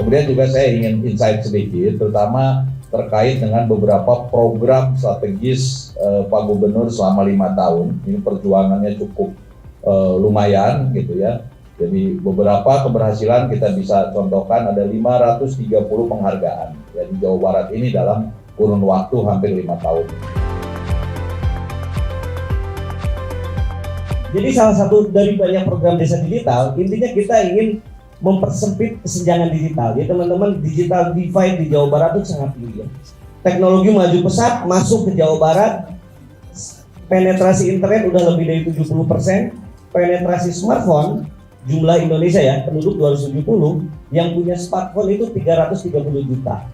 Kemudian juga saya ingin insight sedikit, terutama terkait dengan beberapa program strategis Pak Gubernur selama 5 tahun. Ini perjuangannya cukup lumayan gitu ya. Jadi beberapa keberhasilan kita bisa contohkan, ada 530 penghargaan ya di Jawa Barat ini dalam kurun waktu hampir 5 tahun. Jadi salah satu dari banyak program desa digital, intinya kita ingin mempersempit kesenjangan digital. Ya teman-teman, digital divide di Jawa Barat itu sangat tinggi ya. Teknologi maju pesat masuk ke Jawa Barat, penetrasi internet udah lebih dari 70%, penetrasi smartphone, jumlah Indonesia ya, penduduk 270, yang punya smartphone itu 330 juta.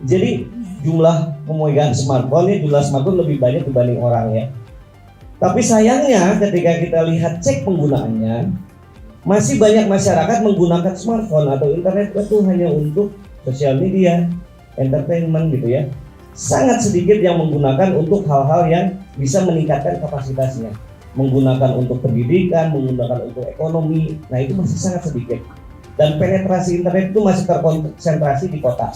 Jadi jumlah pemegang smartphone, jumlah smartphone lebih banyak dibanding orang ya. Tapi sayangnya ketika kita lihat cek penggunaannya, masih banyak masyarakat menggunakan smartphone atau internet itu hanya untuk sosial media, entertainment gitu ya. Sangat sedikit yang menggunakan untuk hal-hal yang bisa meningkatkan kapasitasnya. Menggunakan untuk pendidikan, menggunakan untuk ekonomi, nah itu masih sangat sedikit. Dan penetrasi internet itu masih terkonsentrasi di kota.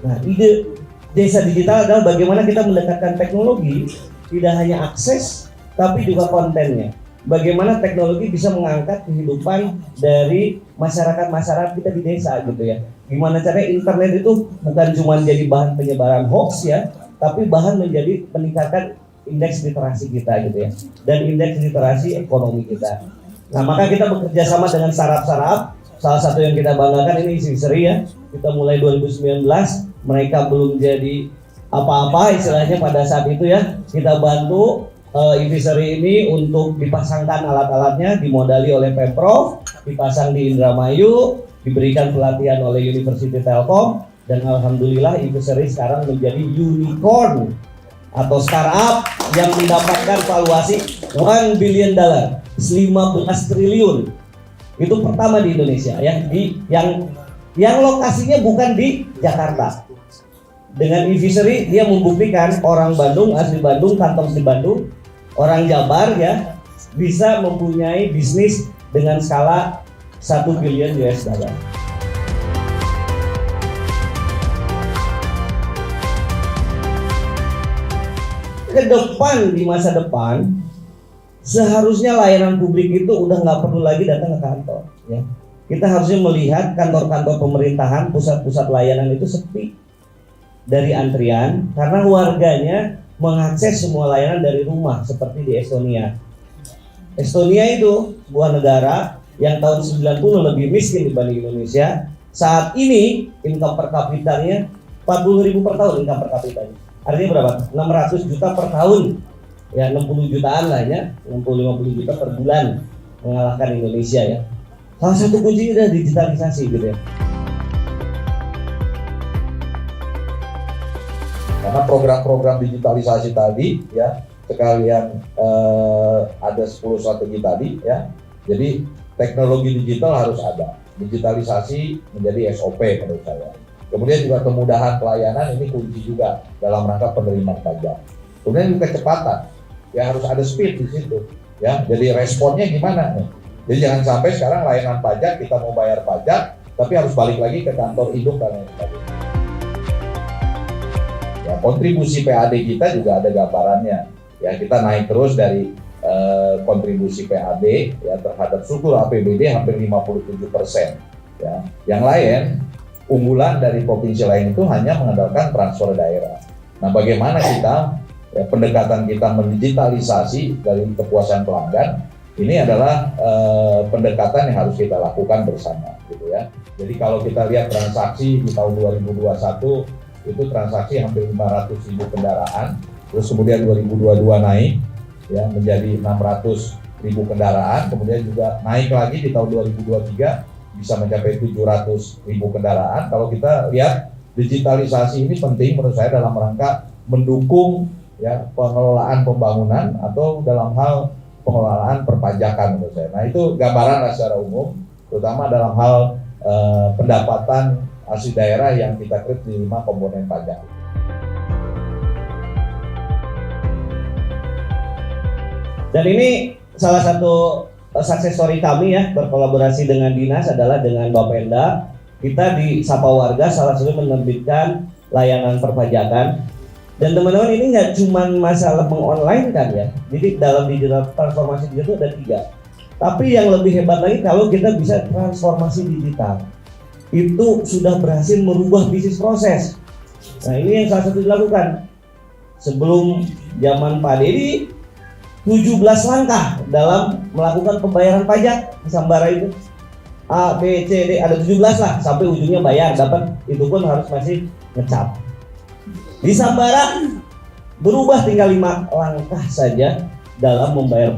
Nah, ide desa digital adalah bagaimana kita mendekatkan teknologi, tidak hanya akses, tapi juga kontennya. Bagaimana teknologi bisa mengangkat kehidupan dari masyarakat kita di desa gitu ya. Gimana caranya internet itu bukan cuma jadi bahan penyebaran hoax ya, tapi bahan menjadi peningkatan indeks literasi kita gitu ya, dan indeks literasi ekonomi kita. Nah, maka kita bekerja sama dengan startup. Salah satu yang kita banggakan ini Invisory ya. Kita mulai 2019, mereka belum jadi apa-apa istilahnya pada saat itu ya. Kita bantu Invisory ini untuk dipasangkan alat-alatnya, dimodali oleh Pemprov, dipasang di Indramayu, diberikan pelatihan oleh University Telkom, dan alhamdulillah Invisory sekarang menjadi unicorn atau startup yang mendapatkan valuasi $1 billion, 15 triliun. Itu pertama di Indonesia ya, yang lokasinya bukan di Jakarta. Dengan Invisory dia membuktikan orang Bandung, asli Bandung, kantong di Bandung, orang Jabar ya, bisa mempunyai bisnis dengan skala $1 billion. Ke depan, di masa depan, seharusnya layanan publik itu udah nggak perlu lagi datang ke kantor ya. Kita harusnya melihat kantor-kantor pemerintahan, pusat-pusat layanan itu sepi dari antrian karena warganya mengakses semua layanan dari rumah seperti di Estonia. Estonia itu sebuah negara yang tahun 90 lebih miskin dibanding Indonesia. Saat ini income per kapitanya 40.000 per tahun income per kapitanya. Artinya berapa? 600 juta per tahun. Ya 60 jutaan lah ya, 60-50 juta per bulan, mengalahkan Indonesia ya. Salah satu kuncinya adalah digitalisasi gitu ya. Karena program-program digitalisasi tadi ya, sekalian ada 10 strategi tadi ya. Jadi teknologi digital harus ada. Digitalisasi menjadi SOP menurut saya. Kemudian juga kemudahan pelayanan ini kunci juga dalam rangka penerimaan pajak. Kemudian juga kecepatan, ya harus ada speed di situ, ya. Jadi responnya gimana nih? Jadi jangan sampai sekarang layanan pajak kita mau bayar pajak, tapi harus balik lagi ke kantor induk dan lain sebagainya. Ya, kontribusi PAD kita juga ada gambarannya. Ya kita naik terus dari kontribusi PAD ya terhadap struktur APBD hampir 57%. Ya, yang lain unggulan dari provinsi lain itu hanya mengandalkan transfer daerah. Nah, bagaimana kita pendekatan kita mendigitalisasi dari kepuasan pelanggan ini adalah pendekatan yang harus kita lakukan bersama, gitu ya. Jadi kalau kita lihat transaksi di tahun 2021 itu transaksi hampir 500.000 kendaraan, terus kemudian 2022 naik ya menjadi 600.000 kendaraan, kemudian juga naik lagi di tahun 2023 bisa mencapai 700.000 kendaraan. Kalau kita lihat digitalisasi ini penting menurut saya dalam rangka mendukung ya pengelolaan pembangunan atau dalam hal pengelolaan perpajakan menurut saya. Nah itu gambaran secara umum, terutama dalam hal pendapatan asli daerah yang kita create di 5 komponen pajak. Dan ini salah satu success story kami ya, berkolaborasi dengan dinas adalah dengan Bapenda. Kita di Sapa Warga salah satu menerbitkan layanan perpajakan. Dan teman-teman ini nggak cuma masalah mengonline kan ya. Jadi dalam digital transformasi digital itu ada 3. Tapi yang lebih hebat lagi kalau kita bisa transformasi digital. Itu sudah berhasil merubah bisnis proses. Nah ini yang salah satu dilakukan. Sebelum zaman Pak Dedi 17 langkah dalam melakukan pembayaran pajak di Sambara itu. A, B, C, D, ada 17 lah sampai ujungnya bayar dapat, itu pun harus masih ngecap. Di Sambara berubah tinggal 5 langkah saja dalam membayar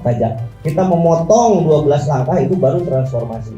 pajak. Kita memotong 12 langkah itu baru transformasi.